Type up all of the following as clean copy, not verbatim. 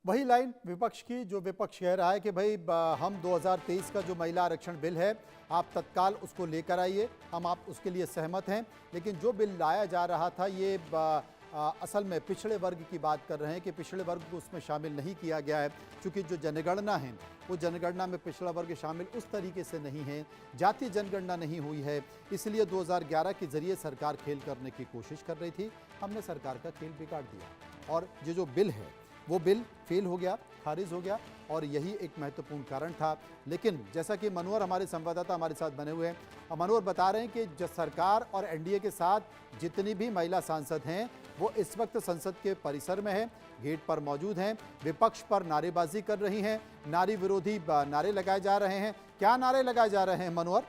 वही लाइन विपक्ष की, जो विपक्ष कह रहा है कि भाई हम 2023 का जो महिला आरक्षण बिल है आप तत्काल उसको लेकर आइए, हम आप उसके लिए सहमत हैं। लेकिन जो बिल लाया जा रहा था ये असल में पिछड़े वर्ग की बात कर रहे हैं कि पिछड़े वर्ग को उसमें शामिल नहीं किया गया है, क्योंकि जो जनगणना है वो जनगणना में पिछड़ा वर्ग शामिल उस तरीके से नहीं है, जाति जनगणना नहीं हुई है। इसलिए 2011 के जरिए सरकार खेल करने की कोशिश कर रही थी, हमने सरकार का खेल बिगाड़ दिया और ये जो बिल है वो बिल फेल हो गया, खारिज हो गया और यही एक महत्वपूर्ण कारण था। लेकिन जैसा कि मनोहर हमारे संवाददाता हमारे साथ बने हुए हैं, मनोहर बता रहे हैं कि जो सरकार और एनडीए के साथ जितनी भी महिला सांसद हैं वो इस वक्त संसद के परिसर में है, गेट पर मौजूद हैं, विपक्ष पर नारेबाजी कर रही हैं, नारी विरोधी नारे लगाए जा रहे हैं। क्या नारे लगाए जा रहे हैं मनोहर?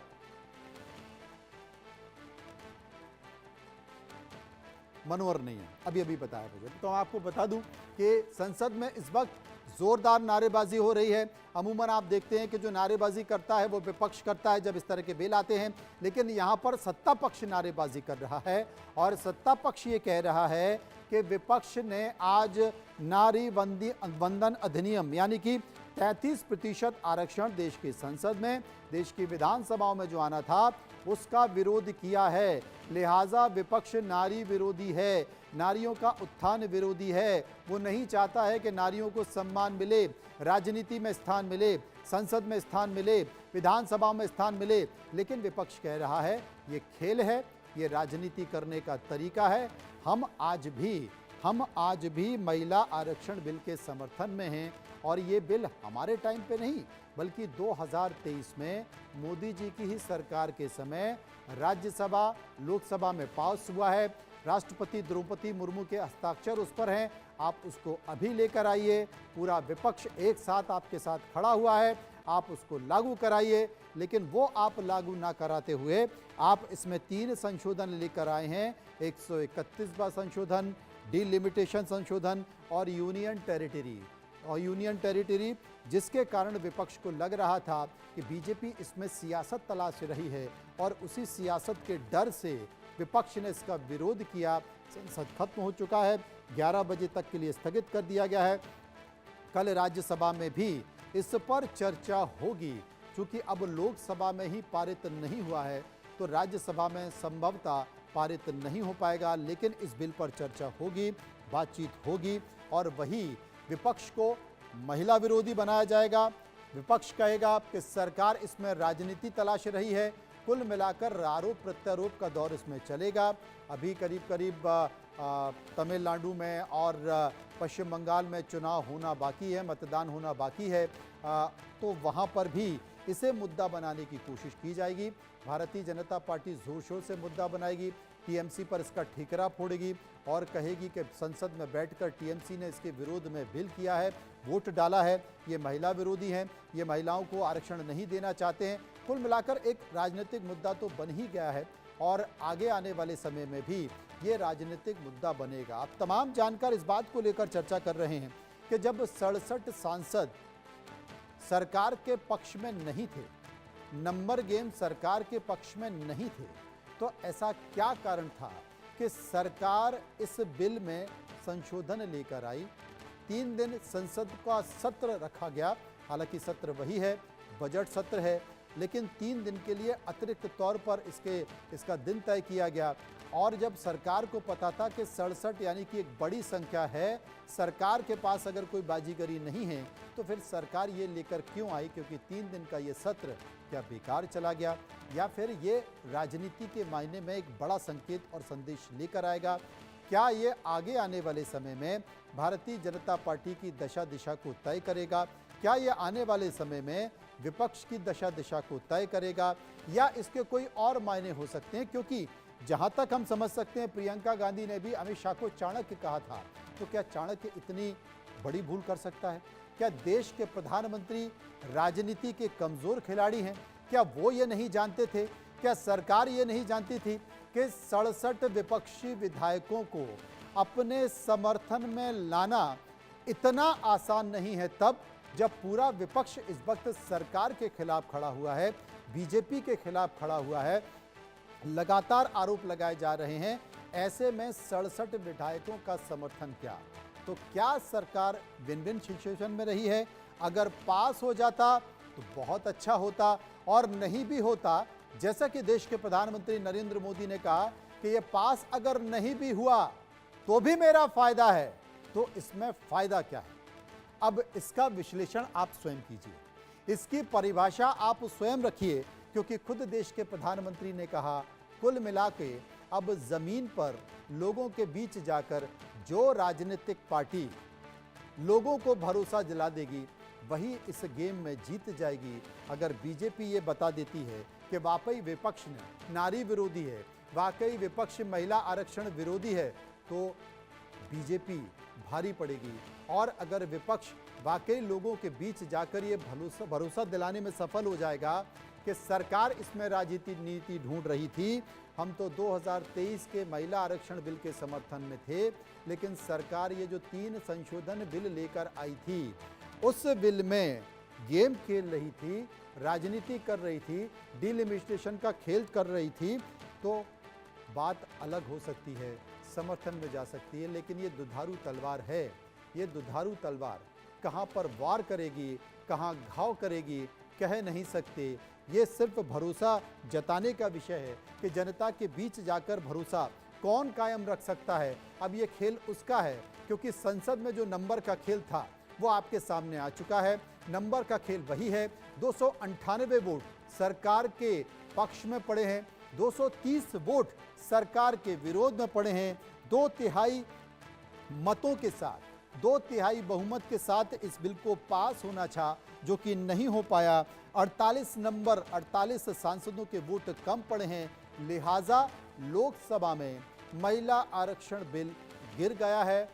मनोहर नहीं है, अभी अभी बताया मुझे। तो आपको बता दूं कि संसद में इस वक्त जोरदार नारेबाजी हो रही है। अमूमन आप देखते हैं कि जो नारेबाजी करता है वो विपक्ष करता है जब इस तरह के बिल आते हैं, लेकिन यहाँ पर सत्ता पक्ष नारेबाजी कर रहा है और सत्ता पक्ष ये कह रहा है कि विपक्ष ने आज नारी वंदन अधिनियम यानी कि 33% आरक्षण देश की संसद में, देश की विधानसभाओं में जो आना था उसका विरोध किया है। लिहाजा विपक्ष नारी विरोधी है, नारियों का उत्थान विरोधी है। वो नहीं चाहता है कि नारियों को सम्मान मिले, राजनीति में स्थान मिले, संसद में स्थान मिले, विधानसभा में स्थान मिले। लेकिन विपक्ष कह रहा है ये खेल है, ये राजनीति करने का तरीका है। हम आज भी महिला आरक्षण बिल के समर्थन में हैं और ये बिल हमारे टाइम पे नहीं बल्कि 2023 में मोदी जी की ही सरकार के समय राज्यसभा लोकसभा में पास हुआ है। राष्ट्रपति द्रौपदी मुर्मू के हस्ताक्षर उस पर हैं। आप उसको अभी लेकर आइए, पूरा विपक्ष एक साथ आपके साथ खड़ा हुआ है, आप उसको लागू कराइए। लेकिन वो आप लागू ना कराते हुए आप इसमें 3 संशोधन लेकर आए हैं, 131वां संशोधन, डिलिमिटेशन संशोधन और यूनियन टेरिटरी, जिसके कारण विपक्ष को लग रहा था कि बीजेपी इसमें सियासत तलाश रही है और उसी सियासत के डर से विपक्ष ने इसका विरोध किया। संसद खत्म हो चुका है, 11 बजे तक के लिए स्थगित कर दिया गया है। कल राज्यसभा में भी इस पर चर्चा होगी, क्योंकि अब लोकसभा में ही पारित नहीं हुआ है तो राज्यसभा में संभवतः पारित नहीं हो पाएगा। लेकिन इस बिल पर चर्चा होगी, बातचीत होगी और वही विपक्ष को महिला विरोधी बनाया जाएगा। विपक्ष कहेगा कि सरकार इसमें राजनीति तलाश रही है। कुल मिलाकर आरोप प्रत्यारोप का दौर इसमें चलेगा। अभी करीब तमिलनाडु में और पश्चिम बंगाल में चुनाव होना बाकी है, मतदान होना बाकी है, तो वहाँ पर भी इसे मुद्दा बनाने की कोशिश की जाएगी। भारतीय जनता पार्टी जोर शोर से मुद्दा बनाएगी, टीएमसी पर इसका ठीकरा फोड़ेगी और कहेगी कि संसद में बैठकर टीएमसी ने इसके विरोध में बिल किया है, वोट डाला है, ये महिला विरोधी हैं, ये महिलाओं को आरक्षण नहीं देना चाहते हैं। कुल मिलाकर एक राजनीतिक मुद्दा तो बन ही गया है और आगे आने वाले समय में भी ये राजनीतिक मुद्दा बनेगा। अब तमाम जानकार इस बात को लेकर चर्चा कर रहे हैं कि जब 67 सांसद सरकार के पक्ष में नहीं थे, नंबर गेम सरकार के पक्ष में नहीं थे, तो ऐसा क्या कारण था कि सरकार इस बिल में संशोधन लेकर आई। 3 दिन संसद का सत्र रखा गया, हालांकि सत्र वही है, बजट सत्र है, लेकिन 3 दिन के लिए अतिरिक्त तौर पर इसका दिन तय किया गया। और जब सरकार को पता था कि 67 यानी कि एक बड़ी संख्या है, सरकार के पास अगर कोई बाजीगरी नहीं है तो फिर सरकार ये लेकर क्यों आई? क्योंकि 3 दिन का ये सत्र क्या बेकार चला गया या फिर ये राजनीति के मायने में एक बड़ा संकेत और संदेश लेकर आएगा? क्या ये आगे आने वाले समय में भारतीय जनता पार्टी की दशा दिशा को तय करेगा? क्या ये आने वाले समय में विपक्ष की दशा दिशा को तय करेगा या इसके कोई और मायने हो सकते हैं? क्योंकि जहां तक हम समझ सकते हैं प्रियंका गांधी ने भी अमित शाह को चाणक्य कहा था, तो क्या चाणक्य इतनी बड़ी भूल कर सकता है? क्या देश के प्रधानमंत्री राजनीति के कमजोर खिलाड़ी हैं? क्या वो ये नहीं जानते थे? क्या सरकार ये नहीं जानती थी कि 67 विपक्षी विधायकों को अपने समर्थन में लाना इतना आसान नहीं है, तब जब पूरा विपक्ष इस वक्त सरकार के खिलाफ खड़ा हुआ है, बीजेपी के खिलाफ खड़ा हुआ है, लगातार आरोप लगाए जा रहे हैं। ऐसे में 67 विधायकों का समर्थन क्या? तो क्या सरकार विन विन सिचुएशन में रही है? अगर पास हो जाता तो बहुत अच्छा होता, और नहीं भी होता, जैसा कि देश के प्रधानमंत्री नरेंद्र मोदी ने कहा कि ये पास अगर नहीं भी हुआ तो भी मेरा फायदा है, तो इसमें फायदा क्या है? अब इसका विश्लेषण आप स्वयं कीजिए, इसकी परिभाषा आप स्वयं रखिए, क्योंकि खुद देश के प्रधानमंत्री ने कहा कुल मिला के अब जमीन पर लोगों के बीच जाकर जो राजनीतिक पार्टी लोगों को भरोसा दिला देगी वही इस गेम में जीत जाएगी। अगर बीजेपी ये बता देती है कि वाकई विपक्ष नारी विरोधी है, वाकई विपक्ष महिला आरक्षण विरोधी है, तो बीजेपी भारी पड़ेगी। और अगर विपक्ष वाकई लोगों के बीच जाकर ये भरोसा दिलाने में सफल हो जाएगा कि सरकार इसमें राजनीतिक नीति ढूंढ रही थी, हम तो 2023 के महिला आरक्षण बिल के समर्थन में थे, लेकिन सरकार ये जो 3 संशोधन बिल लेकर आई थी, उस बिल में गेम खेल रही थी, राजनीति कर रही थी, डिलिमिटेशन का खेल कर रही थी, तो बात अलग हो सकती है, समर्थन में जा सकती है। लेकिन ये दुधारू तलवार है, ये दुधारू तलवार कहाँ पर वार करेगी, कहाँ घाव करेगी, कह नहीं सकते। ये सिर्फ भरोसा जताने का विषय है कि जनता के बीच जाकर भरोसा कौन कायम रख सकता है। अब ये खेल उसका है, क्योंकि संसद में जो नंबर का खेल था वो आपके सामने आ चुका है। नंबर का खेल वही है, 298 वोट सरकार के पक्ष में पड़े हैं, 230 वोट सरकार के विरोध में पड़े हैं। 2/3 मतों के साथ, 2/3 बहुमत के साथ इस बिल को पास होना था, जो कि नहीं हो पाया। 48 सांसदों के वोट कम पड़े हैं, लिहाजा लोकसभा में महिला आरक्षण बिल गिर गया है।